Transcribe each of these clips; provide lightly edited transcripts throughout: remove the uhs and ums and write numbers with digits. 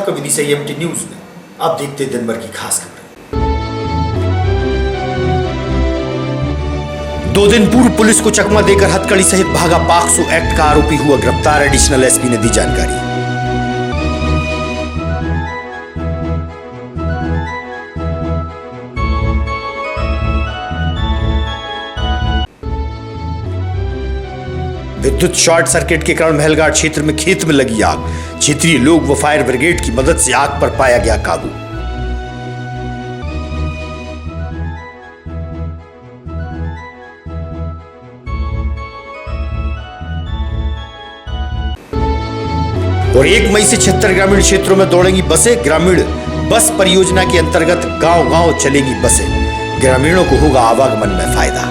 आपका Vidisha MT news में। अब देखते दिन भर की खास खबरें। 2 दिन पूर्व पुलिस को चकमा देकर हथकड़ी सहित भागा पॉक्सो एक्ट का आरोपी हुआ गिरफ्तार। एडिशनल एसपी ने दी जानकारी। विद्युत शॉर्ट सर्किट के कारण महलघाट क्षेत्र में खेत में लगी आग। क्षेत्रीय लोग व फायर ब्रिगेड की मदद से आग पर पाया गया काबू। और 1 मई से 76 ग्रामीण क्षेत्रों में दौड़ेंगी बसें। ग्रामीण बस परियोजना के अंतर्गत गांव-गांव चलेंगी बसें। ग्रामीणों को होगा आवागमन में फायदा।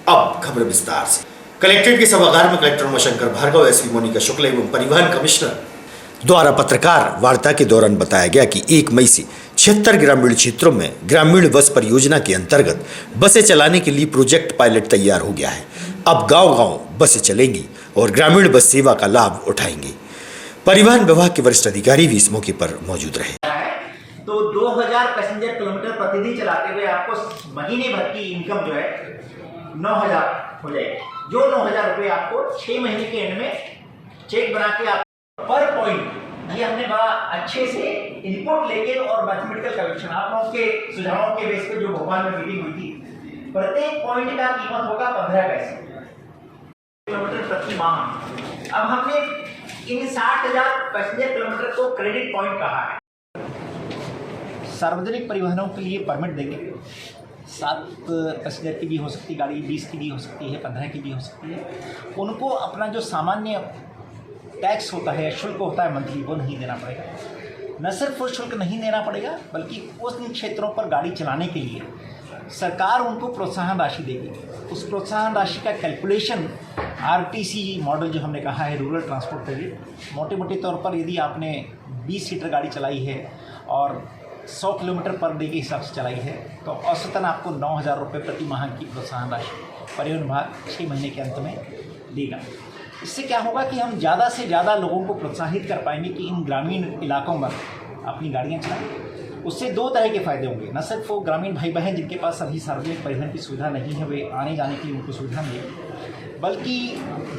अब खबर विस्तार से। कलेक्ट्रेट के सभागार में कलेक्टर उमाशंकर भार्गव, एसपी मोनिका शुक्ला एवं परिवहन कमिश्नर द्वारा पत्रकार वार्ता के दौरान बताया गया कि 1 मई से 76 ग्रामीण क्षेत्रों में ग्रामीण बस परियोजना के अंतर्गत बसें चलाने के लिए प्रोजेक्ट पायलट तैयार हो गया है। अब गांव-गांव बसें चलेंगी और ग्रामीण बस सेवा का लाभ उठाएंगे। परिवहन विभाग के वरिष्ठ अधिकारी भी इस मौके पर मौजूद रहे। तो 2000 पैसेंजर किलोमीटर प्रतिदिन चलाते हुए आपको महीने भर की इनकम जो है 9000 हो जाएगी। जो 9000 रुपये आपको 6 महीने के एंड में चेक बना के आप पर पॉइंट, ये हमने बड़ा अच्छे से इनपुट लेके और मैथमेटिकल कैलकुलेशन आप लोगों के सुझावों के बेस पे जो भोपाल में मीटिंग हुई थी, प्रत्येक पॉइंट का कीमत होगा 15 पैसे किलोमीटर प्रति माह। अब हमने इन 60,000 पैसेंजर किलोमीटर को क्रेडिट पॉइंट कहा है। सार्वजनिक परिवहनों के लिए परमिट देंगे। 7 पैसेंजर की भी हो सकती है गाड़ी, 20 की भी हो सकती है, 15 की भी हो सकती है। उनको अपना जो सामान्य टैक्स होता है, शुल्क होता है मंथली, वो नहीं देना पड़ेगा। न सिर्फ वो शुल्क नहीं देना पड़ेगा बल्कि उन क्षेत्रों पर गाड़ी चलाने के लिए सरकार उनको प्रोत्साहन राशि देगी। उस प्रोत्साहन राशि का कैलकुलेशन आरटीसी मॉडल जो हमने कहा है, रूरल ट्रांसपोर्ट क्रेडिट, मोटे तौर पर यदि आपने 20 सीटर गाड़ी चलाई है और 100 किलोमीटर पर डे के हिसाब से चलाई है तो औसतन आपको 9000 रुपये प्रति माह की प्रोत्साहन राशि परिवहन विभाग 6 महीने के अंत में देगा। इससे क्या होगा कि हम ज़्यादा से ज़्यादा लोगों को प्रोत्साहित कर पाएंगे कि इन ग्रामीण इलाकों में अपनी गाड़ियाँ चलाएं। उससे 2 तरह के फ़ायदे होंगे। न सिर्फ वो ग्रामीण भाई बहन जिनके पास अभी सार्वजनिक परिवहन की सुविधा नहीं है, वे आने जाने के लिए उनको सुविधा मिलेगी, बल्कि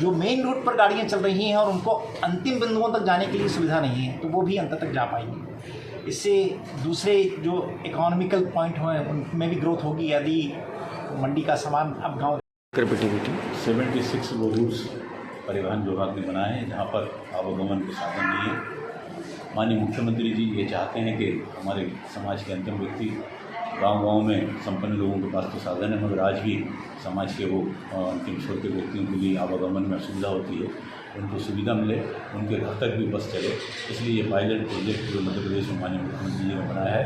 जो मेन रूट पर गाड़ियाँ चल रही हैं और उनको अंतिम बिंदुओं तक जाने के लिए सुविधा नहीं है, तो वो भी अंत तक जा पाएंगे। इससे दूसरे जो इकोनॉमिकल पॉइंट हैं उनमें भी ग्रोथ होगी। यदि मंडी का सामान अब गाँव 76 वो रूट्स परिवहन विभाग ने बनाए हैं जहाँ पर आवागमन के साधन नहीं है। माननीय मुख्यमंत्री जी ये चाहते हैं कि हमारे समाज के अंतिम व्यक्ति गांव-गांव में संपन्न लोगों के पास तो साधन है, मगर आज भी समाज के वो अंतिम छोटे व्यक्तियों के लिए आवागमन में असुविधा होती है। उनको सुविधा मिले, उनके घर तक भी बस चले, इसलिए ये पायलट प्रोजेक्ट जो मध्य प्रदेश में माननीय मुख्यमंत्री जी ने बनाया है,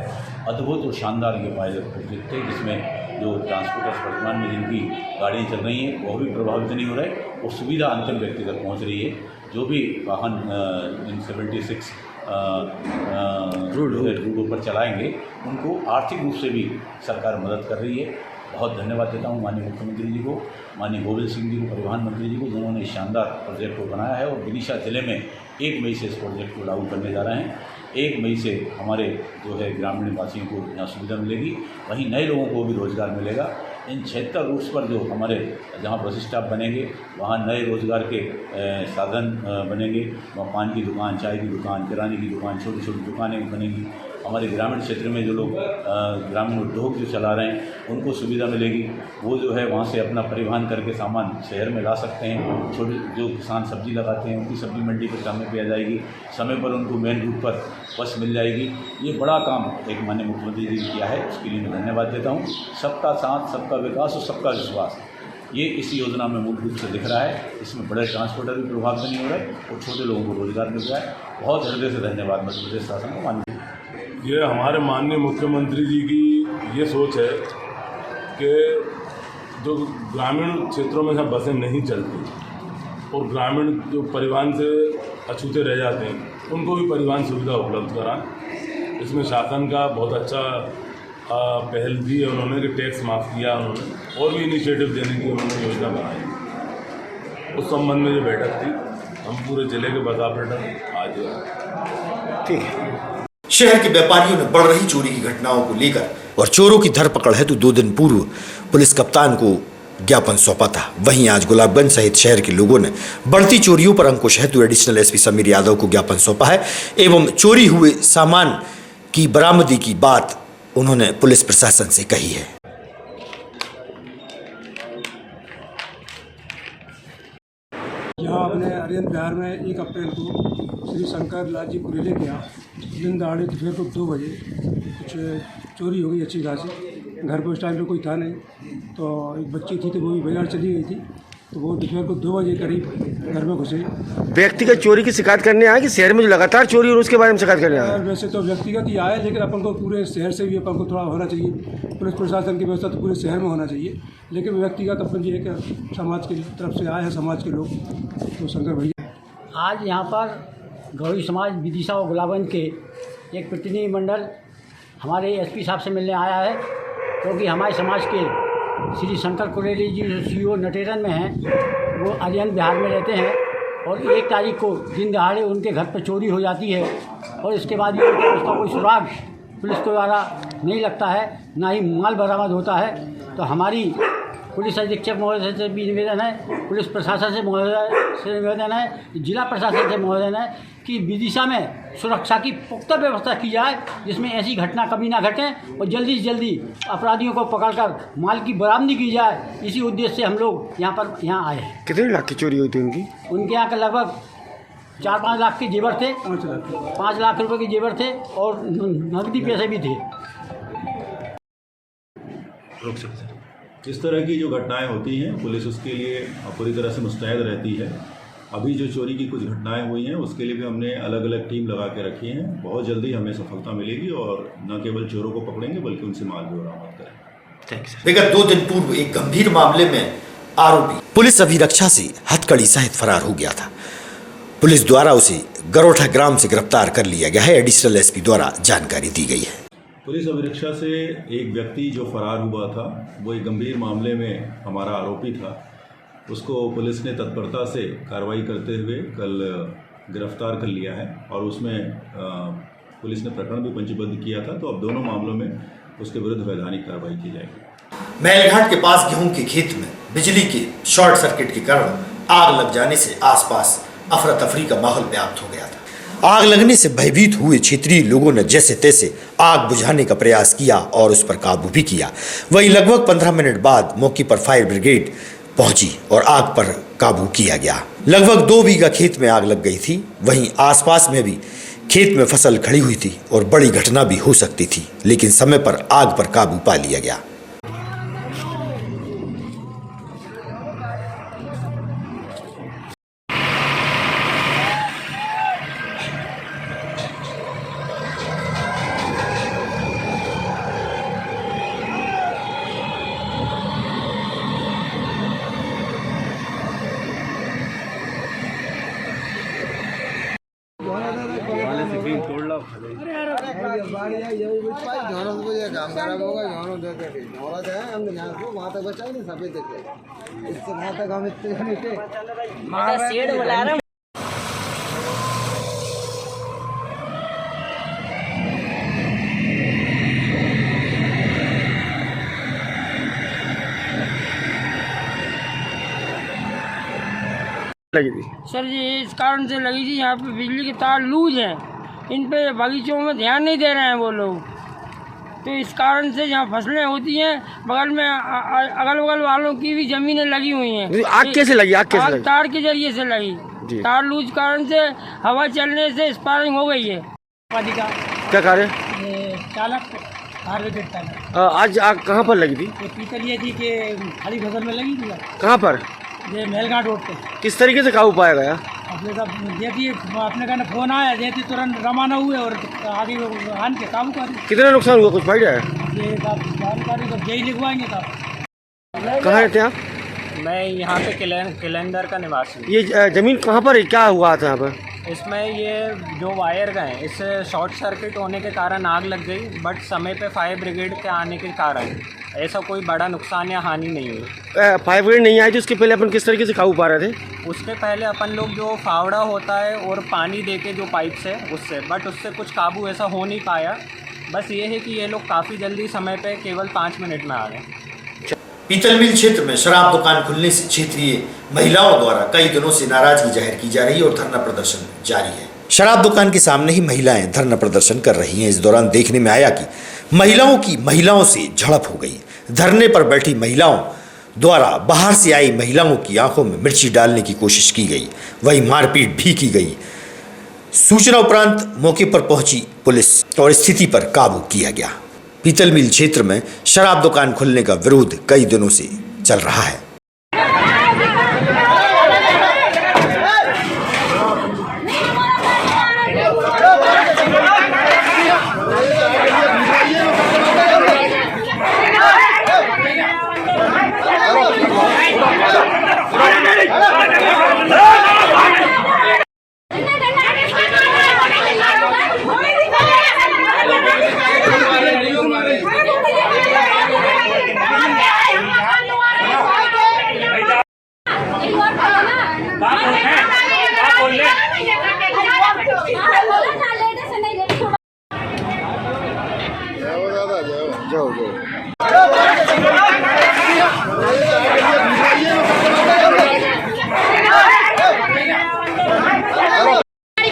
अद्भुत और शानदार ये पायलट प्रोजेक्ट है, जिसमें जो ट्रांसपोर्टर्स वर्तमान में जिनकी गाड़ियाँ चल रही हैं वो भी प्रभावित नहीं हो रहे और सुविधा अंतिम व्यक्ति तक पहुँच रही है। जो भी वाहन इन 76 रूटों पर चलाएंगे उनको आर्थिक रूप से भी सरकार मदद कर रही है। बहुत धन्यवाद देता हूँ माननीय मुख्यमंत्री जी को, माननीय गोविंद सिंह जी को, परिवहन मंत्री जी को, जिन्होंने इस शानदार प्रोजेक्ट को बनाया है और विदिशा जिले में 1 मई से इस प्रोजेक्ट को लागू करने जा रहे हैं। 1 मई से हमारे जो है ग्रामीण वासियों को यहाँ सुविधा मिलेगी, वहीं नए लोगों को भी रोज़गार मिलेगा। इन 76 रूट्स पर जो हमारे जहाँ बस स्टॉप बनेंगे वहाँ नए रोज़गार के साधन बनेंगे। वहाँ पान की दुकान, चाय की दुकान, किराने की दुकान, छोटी छोटी दुकानें बनेंगी। हमारे ग्रामीण क्षेत्र में जो लोग ग्रामीण उद्योग जो चला रहे हैं उनको सुविधा मिलेगी। वो जो है वहाँ से अपना परिवहन करके सामान शहर में ला सकते हैं। छोटे जो किसान सब्जी लगाते हैं उनकी सब्जी मंडी पर समय पे आ जाएगी, समय पर उनको मेन रूट पर बस मिल जाएगी। ये बड़ा काम एक माननीय मुख्यमंत्री जी ने किया है, उसके लिए मैं धन्यवाद देता हूँ। सबका साथ, सबका विकास और सबका विश्वास, ये इस योजना में मूल रूप से दिख रहा है। इसमें बड़े ट्रांसपोर्टर भी प्रभावित नहीं हो रहे और छोटे लोगों को रोजगार मिल रहा है। बहुत हृदय से धन्यवाद मध्य प्रदेश शासन को। माननीय ये हमारे माननीय मुख्यमंत्री जी की ये सोच है कि जो ग्रामीण क्षेत्रों में बसें नहीं चलती और ग्रामीण जो परिवहन से अछूते रह जाते हैं उनको भी परिवहन सुविधा उपलब्ध कराएं। इसमें शासन का बहुत अच्छा पहल दी है उन्होंने कि टैक्स माफ़ किया उन्होंने, और भी इनिशिएटिव देने की उन्होंने योजना बनाई। उस संबंध में जो बैठक थी, हम पूरे जिले के बस ऑपरेटर आज ठीक है। शहर के व्यापारियों ने बढ़ रही चोरी की घटनाओं को लेकर और चोरों की धरपकड़ हेतु 2 दिन पूर्व पुलिस कप्तान को ज्ञापन सौंपा था। वहीं आज गुलाबगंज सहित शहर के लोगों ने बढ़ती चोरियों पर अंकुश हेतु एडिशनल एसपी समीर यादव को ज्ञापन सौंपा है एवं चोरी हुए सामान की बरामदी की बात उन्होंने पुलिस प्रशासन से कही है। यहाँ अपने आर्यन बिहार में 1 अप्रैल को श्री शंकर लाल जी कुरेले के यहाँ दिन दहाड़े दोपहर को 2 बजे कुछ चोरी हो गई अच्छी खासी। घर पर उस टाइम पे कोई था नहीं, तो एक बच्ची थी तो वो भी बाजार चली गई थी, तो वो दोपहर को 2 बजे करीब घर में घुसे। व्यक्तिगत चोरी की शिकायत करने आए कि शहर में जो लगातार चोरी हो रही है उसके बारे में शिकायत करने आए? और वैसे तो व्यक्तिगत ही आए, लेकिन अपन को पूरे शहर से भी अपन को थोड़ा होना चाहिए, पुलिस प्रशासन की व्यवस्था तो पूरे शहर में होना चाहिए, लेकिन व्यक्तिगत अपन ये है कि समाज की तरफ से आए हैं समाज के लोग, तो शंकर भैया। आज यहाँ पर गौरी समाज विदिशा और गुलाबगंज के एक प्रतिनिधिमंडल हमारे एसपी साहब से मिलने आया है, क्योंकि हमारे समाज के श्री शंकर कुरेली जी जो सीईओ नटेरन में हैं, वो आर्यन बिहार में रहते हैं और 1 तारीख को दिन दहाड़े उनके घर पर चोरी हो जाती है और इसके बाद ये उसका कोई सुराग पुलिस के द्वारा नहीं लगता है, ना ही माल बरामद होता है। तो हमारी पुलिस अधीक्षक महोदय से भी निवेदन है, पुलिस प्रशासन से महोदय से निवेदन है, जिला प्रशासन से निवेदन है कि विदिशा में सुरक्षा की पुख्ता व्यवस्था की जाए, जिसमें ऐसी घटना कभी ना घटें और जल्दी से जल्दी अपराधियों को पकड़कर माल की बरामदी की जाए। इसी उद्देश्य से हम लोग यहाँ आए हैं। कितने लाख की चोरी हुई थी उनके यहाँ का लगभग 4-5 लाख के जेवर थे, 5 लाख रुपए के जेवर थे और नकदी पैसे भी थे। इस तरह की जो घटनाएं होती हैं, पुलिस उसके लिए पूरी तरह से मुस्तैद रहती है। अभी जो चोरी की कुछ घटनाएं हुई हैं उसके लिए भी हमने अलग अलग टीम लगा के रखी हैं। बहुत जल्दी हमें सफलता मिलेगी और न केवल चोरों को पकड़ेंगे बल्कि उनसे माल भी बरामद करेंगे। विगत 2 दिन पूर्व एक गंभीर मामले में आरोपी पुलिस अभिरक्षा से हथकड़ी सहित फरार हो गया था। पुलिस द्वारा उसे गरोठा ग्राम से गिरफ्तार कर लिया गया है, एडिशनल एसपी द्वारा जानकारी दी गई है। पुलिस अभिरक्षा से एक व्यक्ति जो फरार हुआ था, वो एक गंभीर मामले में हमारा आरोपी था। उसको पुलिस ने तत्परता से कार्रवाई करते हुए कल गिरफ्तार कर लिया है और उसमें पुलिस ने प्रकरण भी पंजीबद्ध किया था। तो अब दोनों मामलों में उसके विरुद्ध वैधानिक कार्रवाई की जाएगी। महलघाट के पास गेहूं के खेत में बिजली के शॉर्ट सर्किट के कारण आग लग जाने से आसपास अफरा तफरी का माहौल व्याप्त हो गया था। आग लगने से भयभीत हुए क्षेत्रीय लोगों ने जैसे तैसे आग बुझाने का प्रयास किया और उस पर काबू भी किया। वहीं लगभग 15 मिनट बाद मौके पर फायर ब्रिगेड पहुंची और आग पर काबू किया गया। लगभग 2 बीघा खेत में आग लग गई थी। वहीं आसपास में भी खेत में फसल खड़ी हुई थी और बड़ी घटना भी हो सकती थी, लेकिन समय पर आग पर काबू पा लिया गया। लगी थी सर जी इस कारण से लगी थी, यहाँ पे बिजली के तार लूज हैं, इन पे बागीचों में ध्यान नहीं दे रहे हैं वो लोग, तो इस कारण से जहाँ फसलें होती हैं बगल में अगल बगल वालों की भी ज़मीनें लगी हुई हैं। आग कैसे लगी? आग कैसे लगी? तार के जरिए से लगी, तार लूज कारण से हवा चलने से स्पार्किंग हो गई है। क्या कार्य? चालक हार्वेस्टर चालक। आज आग कहाँ पर लगी थी? पीकर ये थी कि खाली फसल में लगी थी। कहाँ पर? ये मेलघाट रोड पे। किस तरीके से काबू पाया गया? अपने का देखिए अपने का फोन आया, जैसे तुरंत रवाना हुए और आगे आन के काबू कर। कितना नुकसान हुआ, कुछ फायदा है? ये जानकारी तो यही लिखवाएंगे साहब। कहाँ रहते हैं आप? मैं यहाँ पे कैलेंडर का निवासी हूँ। ये जमीन कहाँ पर है, क्या हुआ था यहाँ पर? इसमें ये जो वायर गए इससे शॉर्ट सर्किट होने के कारण आग लग गई, बट समय पे फायर ब्रिगेड के आने के कारण ऐसा कोई बड़ा नुकसान या हानि नहीं हुई। फायर ब्रिगेड नहीं आई तो उसके पहले अपन किस तरीके से काबू पा रहे थे? उसके पहले अपन लोग जो फावड़ा होता है और पानी देके जो पाइप से उससे, बट उससे कुछ काबू ऐसा हो नहीं पाया। बस ये है कि ये लोग काफ़ी जल्दी समय पे केवल 5 मिनट में आ गए। पीतल मिल क्षेत्र में शराब दुकान खुलने से क्षेत्रीय महिलाओं द्वारा कई दिनों से नाराजगी जाहिर की जा रही है और धरना प्रदर्शन जारी है। शराब दुकान के सामने ही महिलाएं धरना प्रदर्शन कर रही हैं। इस दौरान देखने में आया कि महिलाओं से झड़प हो गई। धरने पर बैठी महिलाओं द्वारा बाहर से आई महिलाओं की आंखों में मिर्ची डालने की कोशिश की गई, वहीं मारपीट भी की गई। सूचना उपरांत मौके पर पहुंची पुलिस और स्थिति पर काबू किया गया। पीतल मिल क्षेत्र में शराब दुकान खुलने का विरोध कई दिनों से चल रहा है।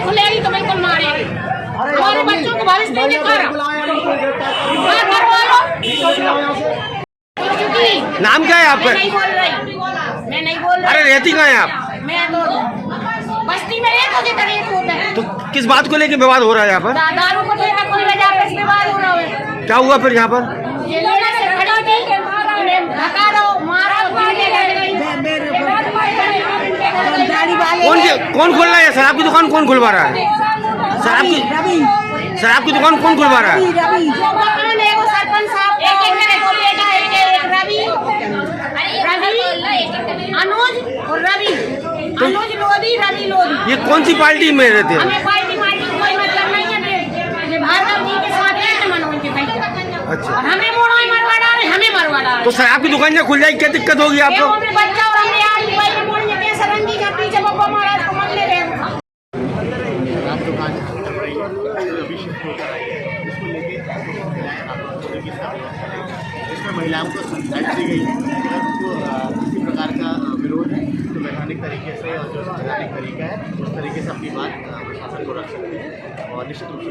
खुलेगी तो बिल्कुल मारेगी। हमारे बच्चों को भविष्य नहीं दिखा रहा। नाम क्या है आपका? मैं नहीं बोल रही। अरे रहती कहाँ है आप? मैं तो बस्ती में रहता हूँ। तो किस बात को लेके विवाद हो रहा है यहाँ पर? दारू को ठेका कोई वजह पे विवाद हो रहा है। क्या हुआ फिर यहाँ पर? ये लेने से खड़ी थी, इन्हें धक्का दो, मारो, कौन खोल रहा है? शराब की दुकान कौन खुलवा रहा है? शराब की दुकान कौन खुलवा रहा है? सरपंच साहब अनुज और रवि, अनुज लोधी, रवि लोधी। ये कौन सी पार्टी में रहते हैं? हमें पार्टी कोई मतलब नहीं है। ये भार्गव जी के साथ है मनोज के भाई। अच्छा। और हमें मोड़ा मरवा डाले, हमें मरवा डाले। तो शराब की दुकान जब खुल जाएगी क्या दिक्कत होगी आपको? हमने बच्चा और हमने आज मोबाइल में मोड़ने के सरंगी का पीछे बब्बा महाराज को मत ले रहे हैं। इसमें महिलाओं को समझाई दी गई है कि अगर उनको किसी प्रकार का विरोध है तो वैधानिक तरीके से और जो संवैधानिक तरीका है उस तरीके से अपनी बात प्रशासन को रख सकते हैं और निश्चित रूप से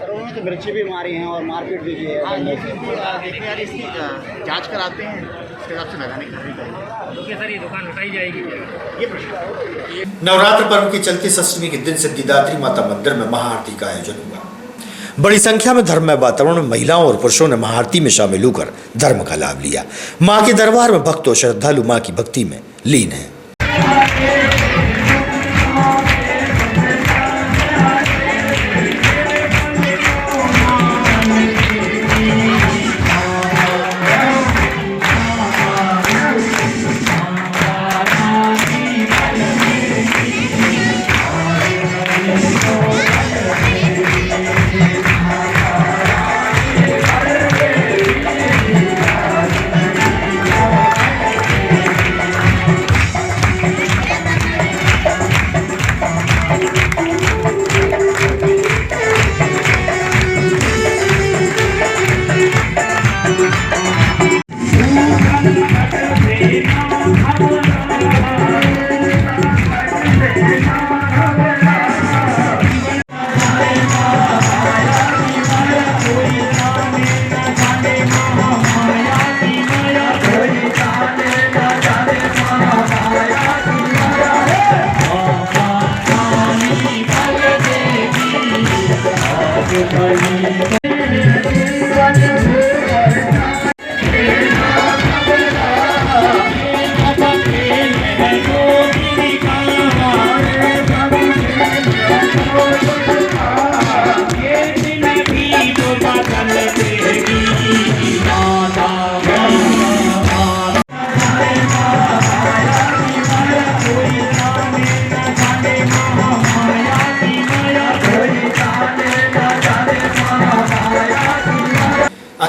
उन्होंने तो मिर्ची भी मारी हैं और मारपीट भी की है। हाँ, ये देखिए यार, इसकी जाँच कराते हैं, उसके हिसाब से वैधानिक कार्रवाई करेंगे। तो सर ये दुकान हटाई जाएगी? ये प्रश्न। नवरात्र पर्व के चलते सप्तमी के दिन सिद्धिदात्री माता मंदिर में महाआरती का आयोजन हुआ। बड़ी संख्या में धर्ममय वातावरण में महिलाओं और पुरुषों ने महाआरती में शामिल होकर धर्म का लाभ लिया। मां के दरबार में भक्त और श्रद्धालु मां की भक्ति में लीन हैं।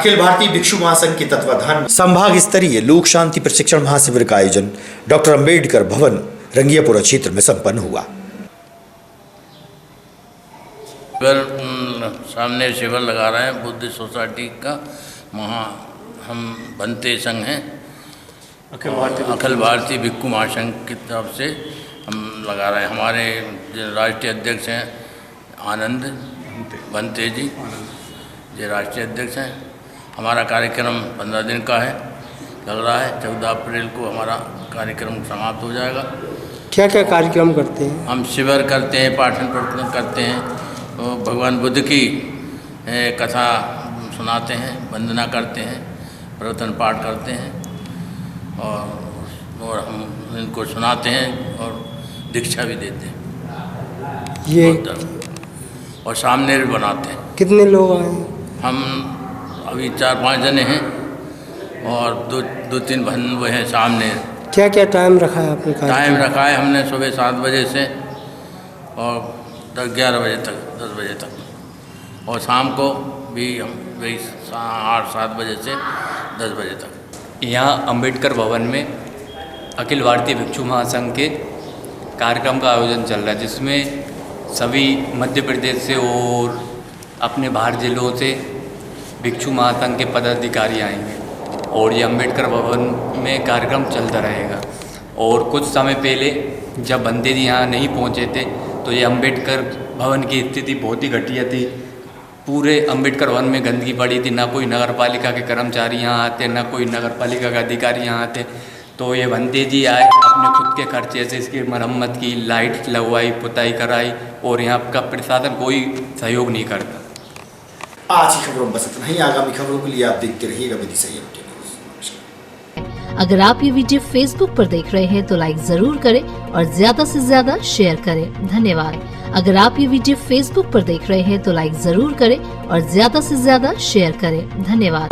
अखिल भारतीय भिक्षु महासंघ के तत्वाधान में संभाग स्तरीय लोक शांति प्रशिक्षण महाशिविर का आयोजन डॉक्टर अंबेडकर भवन रंगियापुरा क्षेत्र में संपन्न हुआ। सामने शिविर लगा रहे हैं बुद्ध सोसाइटी का, वहाँ हम बनते संघ हैं, अखिल भारतीय भिक्षु महासंघ की तरफ से हम लगा रहे हैं। हमारे राष्ट्रीय अध्यक्ष हैं आनंद बनते जी, ये राष्ट्रीय अध्यक्ष हैं। हमारा कार्यक्रम 15 दिन का है, चल रहा है। 14 अप्रैल को हमारा कार्यक्रम समाप्त हो जाएगा। क्या क्या कार्यक्रम करते हैं? हम शिविर करते हैं, पाठन प्रवचन करते हैं, तो भगवान बुद्ध की कथा सुनाते हैं, वंदना करते हैं, प्रवचन पाठ करते हैं और हम इनको सुनाते हैं और दीक्षा भी देते हैं। ये और सामने भी बनाते हैं। कितने लोग आए? हम अभी 4-5 जने हैं और दो तीन वो हैं सामने। क्या क्या टाइम रखा है आपने? टाइम रखा है हमने सुबह 7 बजे से और 11 बजे तक, 10 बजे तक, और शाम को भी हम वही 8-7 बजे से 10 बजे तक। यहाँ अंबेडकर भवन में अखिल भारतीय भिक्षु महासंघ के कार्यक्रम का आयोजन चल रहा है, जिसमें सभी मध्य प्रदेश से और अपने बाहर जिलों से भिक्षु महासंघ के पदाधिकारी आएंगे और ये अंबेडकर भवन में कार्यक्रम चलता रहेगा। और कुछ समय पहले जब बंदे जी यहाँ नहीं पहुँचे थे तो ये अंबेडकर भवन की स्थिति बहुत ही घटिया थी। पूरे अंबेडकर भवन में गंदगी पड़ी थी, ना कोई नगर पालिका के कर्मचारी यहाँ आते, ना कोई नगर पालिका के अधिकारी यहाँ आते। तो ये बंदे जी आए, अपने खुद के खर्चे से इसकी मरम्मत की, लाइट लगवाई, पुताई कराई, और यहाँ का प्रशासन कोई सहयोग नहीं करता। आज की खबरों में बस इतना ही। आगामी खबरों के लिए आप देखते रहिएगा विदिशा न्यूज़। अगर आप ये वीडियो फेसबुक पर देख रहे हैं तो लाइक जरूर करें और ज्यादा से ज्यादा शेयर करें। धन्यवाद। अगर आप ये वीडियो फेसबुक पर देख रहे हैं तो लाइक जरूर करें और ज्यादा से ज्यादा शेयर करें। धन्यवाद।